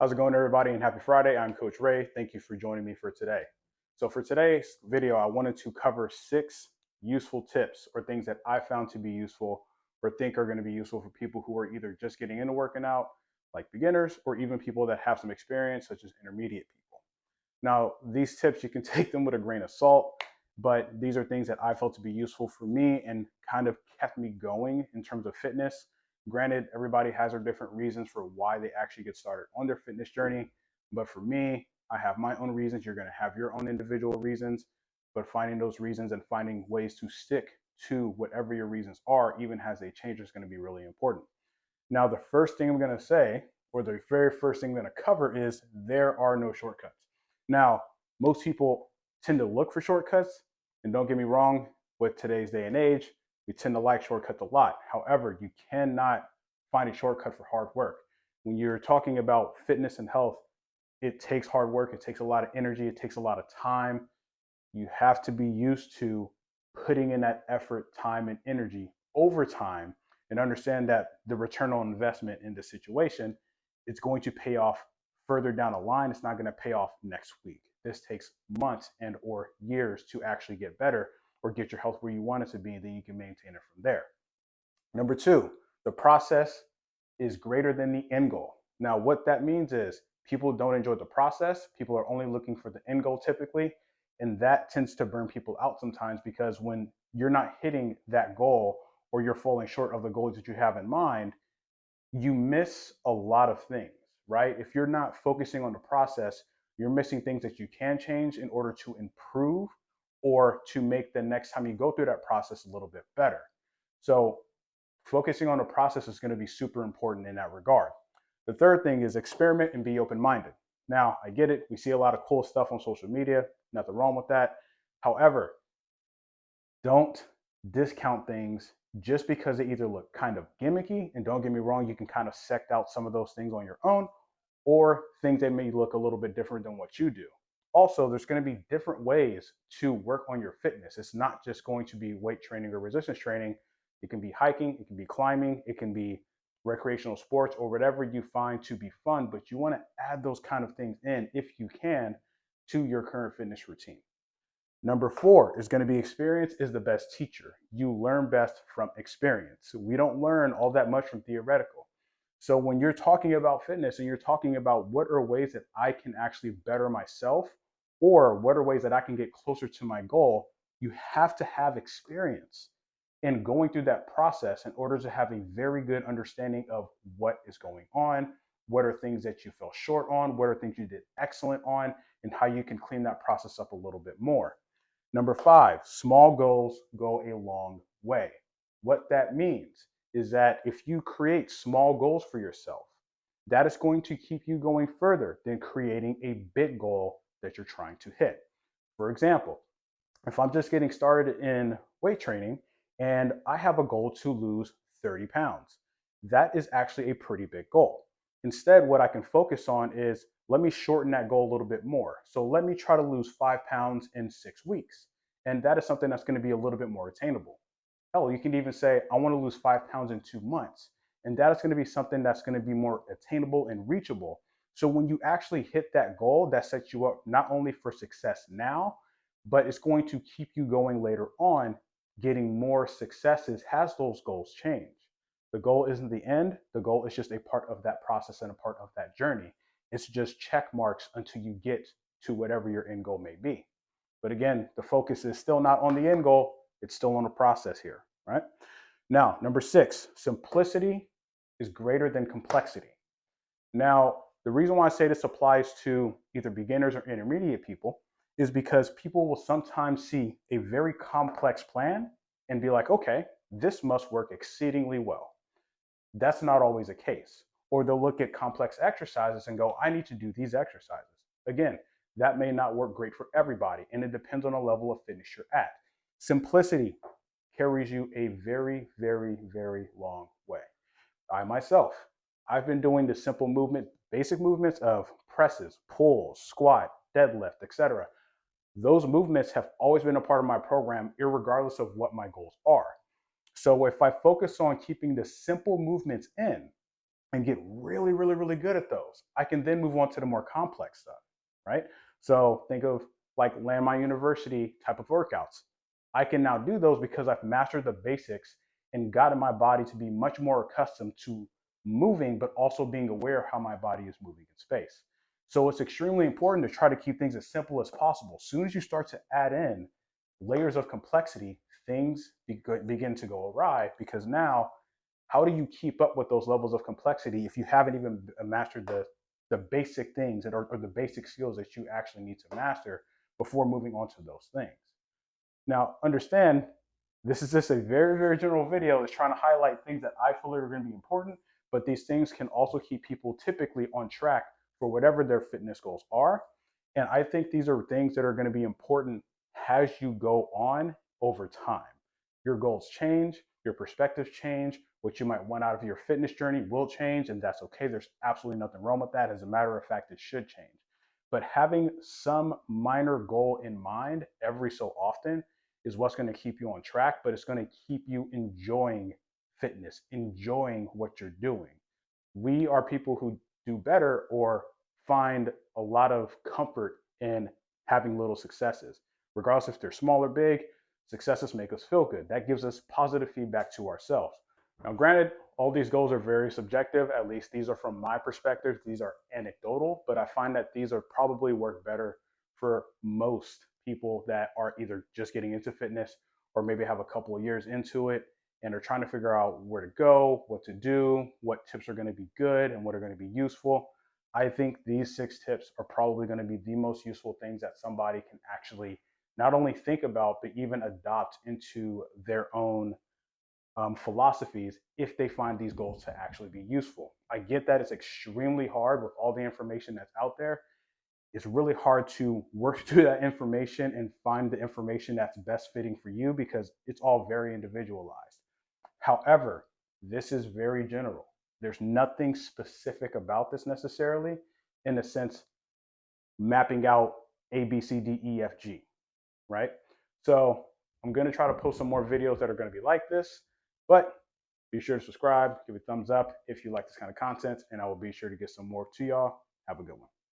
How's it going, everybody, and happy Friday. I'm Coach Ray. Thank you for joining me for today. So for today's video, I wanted to cover 6 useful tips or things that I found to be useful or think are going to be useful for people who are either just getting into working out, like beginners, or even people that have some experience, such as intermediate people. Now, these tips, you can take them with a grain of salt, but these are things that I felt to be useful for me and kind of kept me going in terms of fitness. Granted, everybody has their different reasons for why they actually get started on their fitness journey. But for me, I have my own reasons. You're going to have your own individual reasons, but finding those reasons and finding ways to stick to whatever your reasons are, even as they change, is going to be really important. Now, the first thing I'm going to say, or the very first thing I'm going to cover, is there are no shortcuts. Now, most people tend to look for shortcuts, and don't get me wrong, with today's day and age, we tend to like shortcuts a lot. However, you cannot find a shortcut for hard work. When you're talking about fitness and health, it takes hard work, it takes a lot of energy, it takes a lot of time. You have to be used to putting in that effort, time, and energy over time, and understand that the return on investment in this situation is going to pay off further down the line. It's not going to pay off next week. This takes months and or years to actually get better or get your health where you want it to be, and then you can maintain it from there. Number 2, the process is greater than the end goal. Now, what that means is people don't enjoy the process. People are only looking for the end goal typically, and that tends to burn people out sometimes, because when you're not hitting that goal or you're falling short of the goals that you have in mind, you miss a lot of things, right? If you're not focusing on the process, you're missing things that you can change in order to improve or to make the next time you go through that process a little bit better. So focusing on the process is going to be super important in that regard. The third thing is experiment and be open-minded. Now, I get it. We see a lot of cool stuff on social media. Nothing wrong with that. However, don't discount things just because they either look kind of gimmicky, and don't get me wrong, you can kind of sect out some of those things on your own, or things that may look a little bit different than what you do. Also, there's going to be different ways to work on your fitness. It's not just going to be weight training or resistance training. It can be hiking, it can be climbing, it can be recreational sports, or whatever you find to be fun, but you want to add those kind of things in, if you can, to your current fitness routine. Number 4 is going to be experience is the best teacher. You learn best from experience. We don't learn all that much from theoretical. So when you're talking about fitness and you're talking about what are ways that I can actually better myself, or what are ways that I can get closer to my goal, you have to have experience in going through that process in order to have a very good understanding of what is going on, what are things that you fell short on, what are things you did excellent on, and how you can clean that process up a little bit more. Number 5, small goals go a long way. What that means is that if you create small goals for yourself, that is going to keep you going further than creating a big goal that you're trying to hit. For example, if I'm just getting started in weight training and I have a goal to lose 30 pounds, that is actually a pretty big goal. Instead, what I can focus on is, let me shorten that goal a little bit more. So let me try to lose 5 pounds in 6 weeks. And that is something that's going to be a little bit more attainable. Hell, you can even say, I want to lose 5 pounds in 2 months. And that is going to be something that's going to be more attainable and reachable. So when you actually hit that goal, that sets you up not only for success now, but it's going to keep you going later on, getting more successes as those goals change. The goal isn't the end. The goal is just a part of that process and a part of that journey. It's just check marks until you get to whatever your end goal may be. But again, the focus is still not on the end goal. It's still on the process here, right? Now, number 6, simplicity is greater than complexity. Now, the reason why I say this applies to either beginners or intermediate people is because people will sometimes see a very complex plan and be like, okay, this must work exceedingly well. That's not always the case. Or they'll look at complex exercises and go, I need to do these exercises. Again, that may not work great for everybody, and it depends on the level of fitness you're at. Simplicity carries you a very, very, very long way. I myself, I've been doing the simple movement, basic movements of presses, pulls, squat, deadlift, etc. Those movements have always been a part of my program, irregardless of what my goals are. So if I focus on keeping the simple movements in, and get really, really, really good at those, I can then move on to the more complex stuff, right? So think of like Landmine University type of workouts. I can now do those because I've mastered the basics and gotten my body to be much more accustomed to moving, but also being aware of how my body is moving in space. So it's extremely important to try to keep things as simple as possible. As soon as you start to add in layers of complexity, things begin to go awry, because now how do you keep up with those levels of complexity if you haven't even mastered the basic things or the basic skills that you actually need to master before moving on to those things? Now, understand, this is just a very, very general video that's trying to highlight things that I feel are going to be important, but these things can also keep people typically on track for whatever their fitness goals are. And I think these are things that are going to be important as you go on over time. Your goals change, your perspectives change, what you might want out of your fitness journey will change, and that's okay. There's absolutely nothing wrong with that. As a matter of fact, it should change. But having some minor goal in mind every so often is what's going to keep you on track, but it's going to keep you enjoying fitness, enjoying what you're doing. We are people who do better or find a lot of comfort in having little successes. Regardless if they're small or big, successes make us feel good. That gives us positive feedback to ourselves. Now, granted, all these goals are very subjective. At least these are from my perspective. These are anecdotal, but I find that these are probably work better for most people that are either just getting into fitness or maybe have a couple of years into it and are trying to figure out where to go, what to do, what tips are going to be good and what are going to be useful. I think these 6 tips are probably going to be the most useful things that somebody can actually not only think about, but even adopt into their own philosophies if they find these goals to actually be useful. I get that it's extremely hard with all the information that's out there. It's really hard to work through that information and find the information that's best fitting for you because it's all very individualized. However, this is very general. There's nothing specific about this necessarily in the sense mapping out A, B, C, D, E, F, G, right? So I'm going to try to post some more videos that are going to be like this, but be sure to subscribe, give a thumbs up if you like this kind of content, and I will be sure to get some more to y'all. Have a good one.